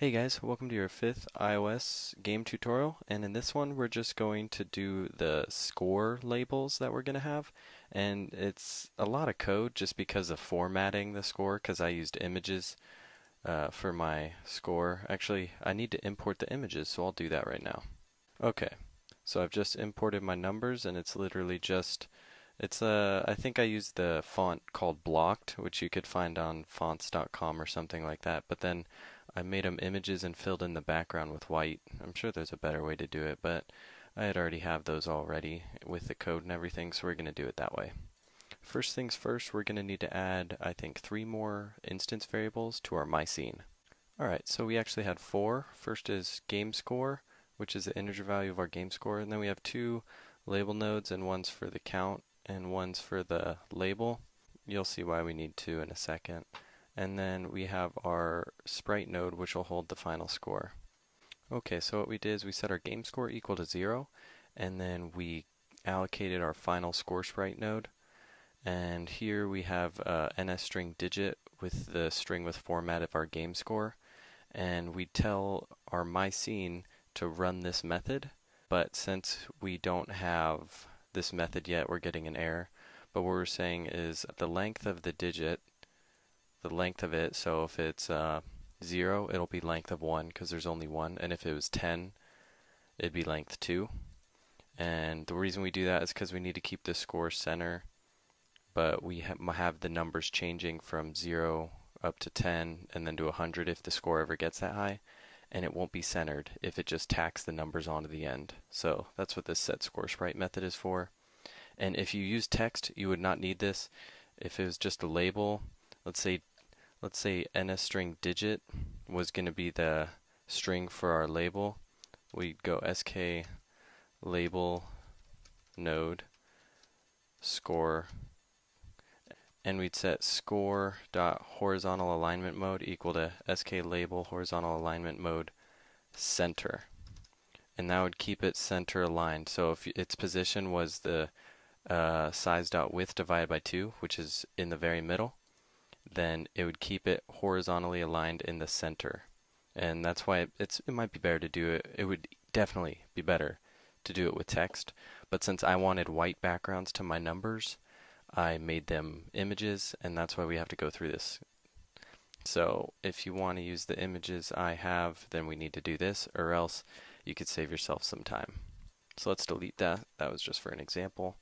Hey guys, welcome to your 5th iOS game tutorial, and in this one we're just going to do the score labels that we're going to have, and it's a lot of code just because of formatting the score because I used images for my score. Actually, I need to import the images, so I'll do that right now. Okay, so I've just imported my numbers, and it's literally just I think I used the font called Blocked, which you could find on fonts.com or something like that, but then I made them images and filled in the background with white. I'm sure there's a better way to do it, but I had already have those already with the code and everything, so we're going to do it that way. First things first, we're going to need to add, I think, 3 more instance variables to our myScene. Alright, so we actually had 4. First is game score, which is the integer value of our game score, and then we have 2 label nodes, and one's for the count and one's for the label. You'll see why we need 2 in a second. And then we have our Sprite node, which will hold the final score. Okay, so what we did is we set our game score equal to 0, and then we allocated our final score Sprite node. And here we have NSString digit with the string with format of our game score. And we tell our myScene to run this method, but since we don't have this method yet, we're getting an error. But what we're saying is the length of the digit, the length of it, so if it's 0, it'll be length of 1 because there's only 1, and if it was 10, it'd be length 2. And the reason we do that is because we need to keep the score center, but we have the numbers changing from 0 up to 10 and then to 100 if the score ever gets that high, and it won't be centered if it just tacks the numbers onto the end. So that's what this setScoreSprite method is for. And if you use text, you would not need this. If it was just a label, let's say NSString digit was going to be the string for our label, we'd go SKLabel node score, and we'd set score.horizontal alignment mode equal to SKLabel horizontal alignment mode center. And that would keep it center aligned. So if its position was the size.width divided by 2, which is in the very middle, then it would keep it horizontally aligned in the center. And that's why it might be better to do it. It would definitely be better to do it with text. But since I wanted white backgrounds to my numbers, I made them images, and that's why we have to go through this. So if you want to use the images I have, then we need to do this, or else you could save yourself some time. So let's delete that. That was just for an example.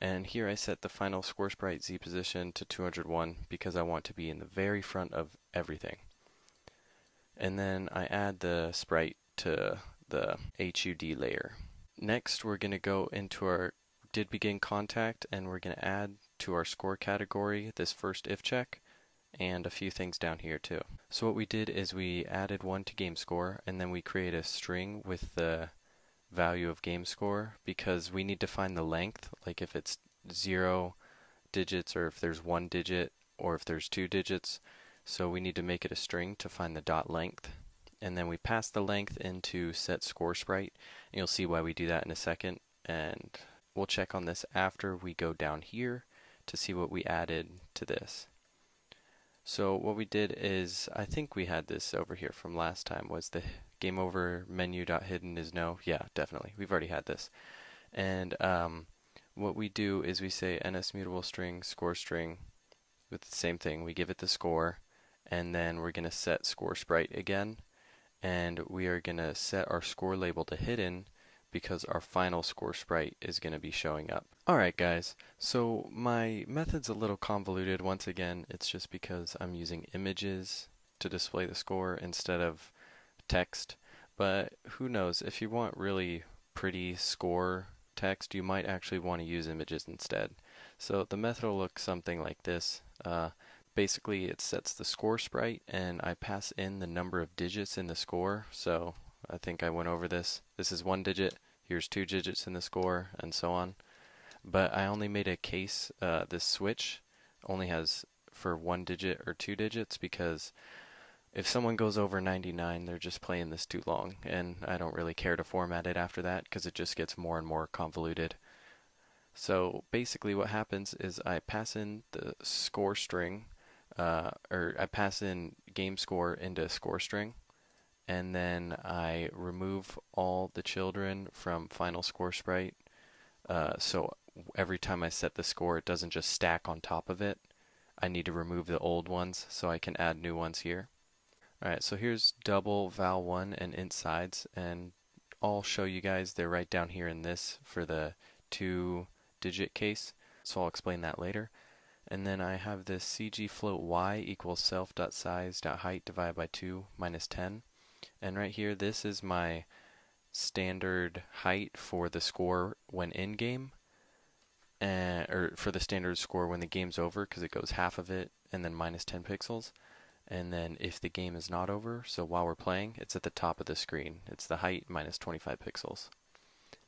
And here I set the final scoreSprite Z position to 201 because I want to be in the very front of everything. And then I add the sprite to the HUD layer. Next, we're going to go into our didBeginContact, and we're going to add to our score category this first if check and a few things down here too. So what we did is we added 1 to game score, and then we create a string with the value of game score because we need to find the length, like if it's 0 digits or if there's 1 digit or if there's 2 digits. So we need to make it a string to find the dot length, and then we pass the length into setScoreSprite, and you'll see why we do that in a second, and we'll check on this after we go down here to see what we added to this. So what we did is, I think we had this over here from last time, was the game over menu.hidden is no. Yeah, definitely. We've already had this. And what we do is we say NSMutable string score string with the same thing. We give it the score, and then we're going to set scoreSprite again, and we are going to set our score label to hidden because our final scoreSprite is going to be showing up. Alright guys, so my method's a little convoluted once again. It's just because I'm using images to display the score instead of text, but who knows, if you want really pretty score text, you might actually want to use images instead. So the method will look something like this. Basically it sets the score sprite, and I pass in the number of digits in the score. So I think I went over this. This is 1 digit, here's 2 digits in the score, and so on. But I only made a case, this switch only has for 1 digit or 2 digits because if someone goes over 99, they're just playing this too long, and I don't really care to format it after that because it just gets more and more convoluted. So basically what happens is I pass in the score string, or I pass in game score into score string, and then I remove all the children from final score sprite. So every time I set the score, it doesn't just stack on top of it. I need to remove the old ones so I can add new ones here. Alright, so here's double val1 and int sides, and I'll show you guys they're right down here in this for the 2-digit case, so I'll explain that later. And then I have this cg float y equals self.size.height divided by 2 minus 10. And right here, this is my standard height for the score when in game, or for the standard score when the game's over, because it goes half of it and then minus 10 pixels. And then if the game is not over, so while we're playing, it's at the top of the screen. It's the height minus 25 pixels.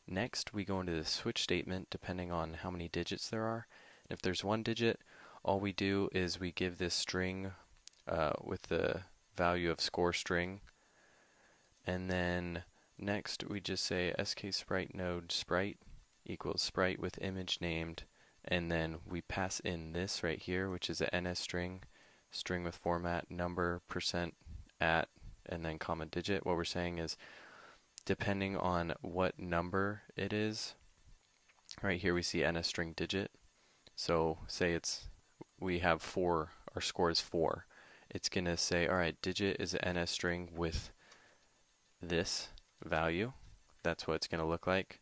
Next, we go into the switch statement depending on how many digits there are. If there's 1 digit, all we do is we give this string with the value of score string. And then next, we just say SKSprite node sprite equals sprite with image named. And then we pass in this right here, which is a NS string with format, number, %, at, and then comma digit. What we're saying is, depending on what number it is, right here we see NS string digit. So say we have 4, our score is 4. It's going to say, alright, digit is an NS string with this value. That's what it's going to look like.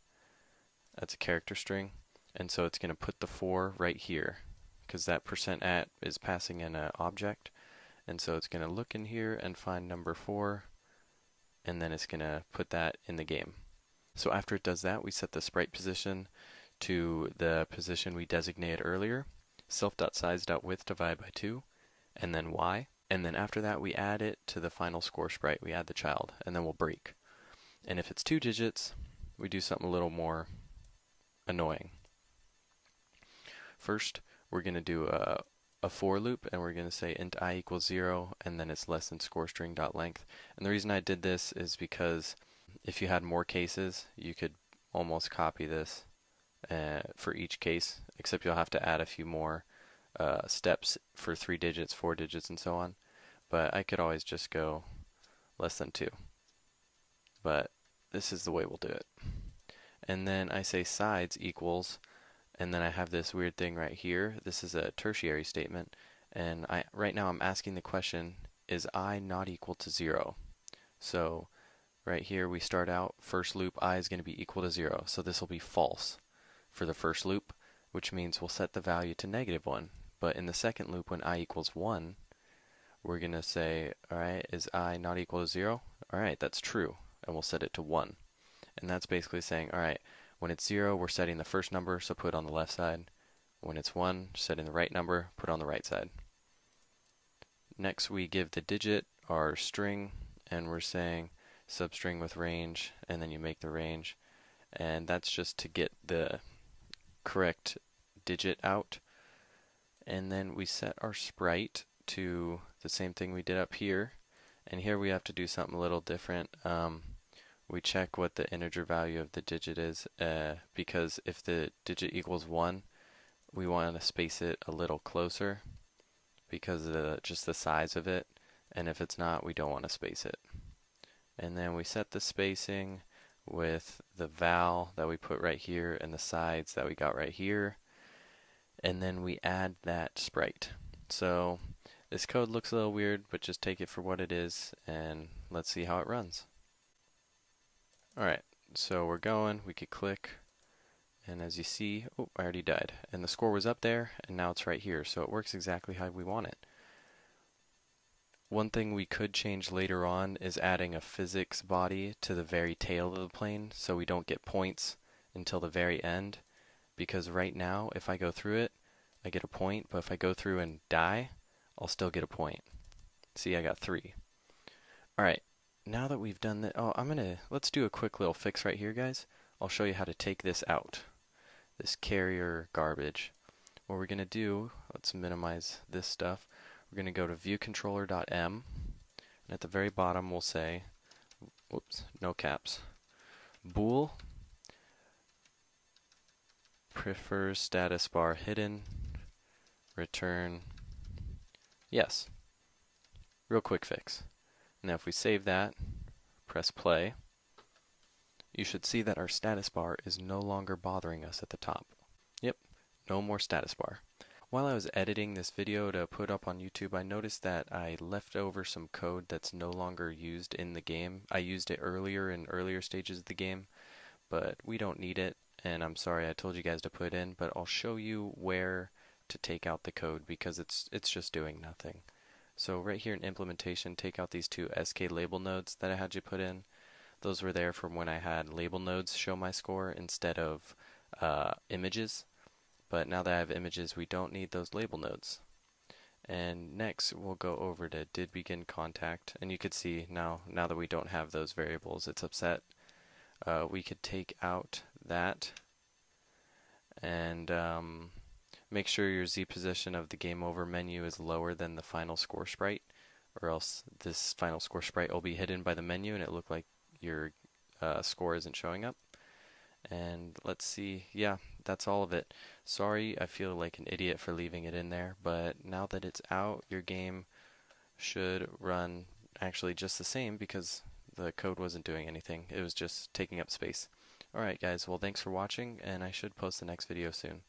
That's a character string. And so it's going to put the 4 right here, because that %at is passing in an object. And so it's going to look in here and find number 4, and then it's going to put that in the game. So after it does that, we set the sprite position to the position we designated earlier, self.size.width divided by 2, and then y. And then after that, we add it to the final score sprite. We add the child, and then we'll break. And if it's 2 digits, we do something a little more annoying. First, we're going to do a for loop, and we're going to say int I equals 0, and then it's less than score string dot length. And the reason I did this is because if you had more cases, you could almost copy this for each case, except you'll have to add a few more steps for 3 digits, 4 digits, and so on. But I could always just go less than 2. But this is the way we'll do it. And then I say sides equals, and then I have this weird thing right here. This is a tertiary statement, and right now I'm asking the question, is I not equal to 0? So right here we start out, first loop I is going to be equal to 0, so this will be false for the first loop, which means we'll set the value to -1. But in the second loop, when I equals 1, we're going to say, alright, is I not equal to 0? Alright, that's true, and we'll set it to 1. And that's basically saying, alright, when it's 0, we're setting the first number, so put it on the left side. When it's 1, setting the right number, put it on the right side. Next, we give the digit our string, and we're saying substring with range, and then you make the range. And that's just to get the correct digit out. And then we set our sprite to the same thing we did up here. And here we have to do something a little different. We check what the integer value of the digit is, because if the digit equals 1, we want to space it a little closer because of just the size of it. And if it's not, we don't want to space it. And then we set the spacing with the val that we put right here and the sides that we got right here. And then we add that sprite. So this code looks a little weird, but just take it for what it is, and let's see how it runs. Alright, so we're going, we could click, and as you see, oh, I already died. And the score was up there, and now it's right here, so it works exactly how we want it. One thing we could change later on is adding a physics body to the very tail of the plane, so we don't get points until the very end. Because right now, if I go through it, I get a point, but if I go through and die, I'll still get a point. See, I got 3. Alright, now that we've done that, let's do a quick little fix right here, guys. I'll show you how to take this out, this carrier garbage. What we're going to do, let's minimize this stuff. We're going to go to viewController.m, and at the very bottom we'll say, whoops, no caps, bool prefers status bar hidden, return yes. Real quick fix. Now if we save that, press play, you should see that our status bar is no longer bothering us at the top. Yep, no more status bar. While I was editing this video to put up on YouTube, I noticed that I left over some code that's no longer used in the game. I used it earlier in earlier stages of the game, but we don't need it, and I'm sorry I told you guys to put it in, but I'll show you where to take out the code because it's just doing nothing. So right here in implementation, take out these two SKLabel nodes that I had you put in. Those were there from when I had label nodes show my score instead of images. But now that I have images, we don't need those label nodes. And next, we'll go over to didBeginContact, and you could see now that we don't have those variables, it's upset. We could take out that and make sure your Z position of the game over menu is lower than the final score sprite, or else this final score sprite will be hidden by the menu and it look like your score isn't showing up. And let's see, yeah, that's all of it. Sorry, I feel like an idiot for leaving it in there, but now that it's out, your game should run actually just the same because the code wasn't doing anything. It was just taking up space. Alright guys, well thanks for watching, and I should post the next video soon.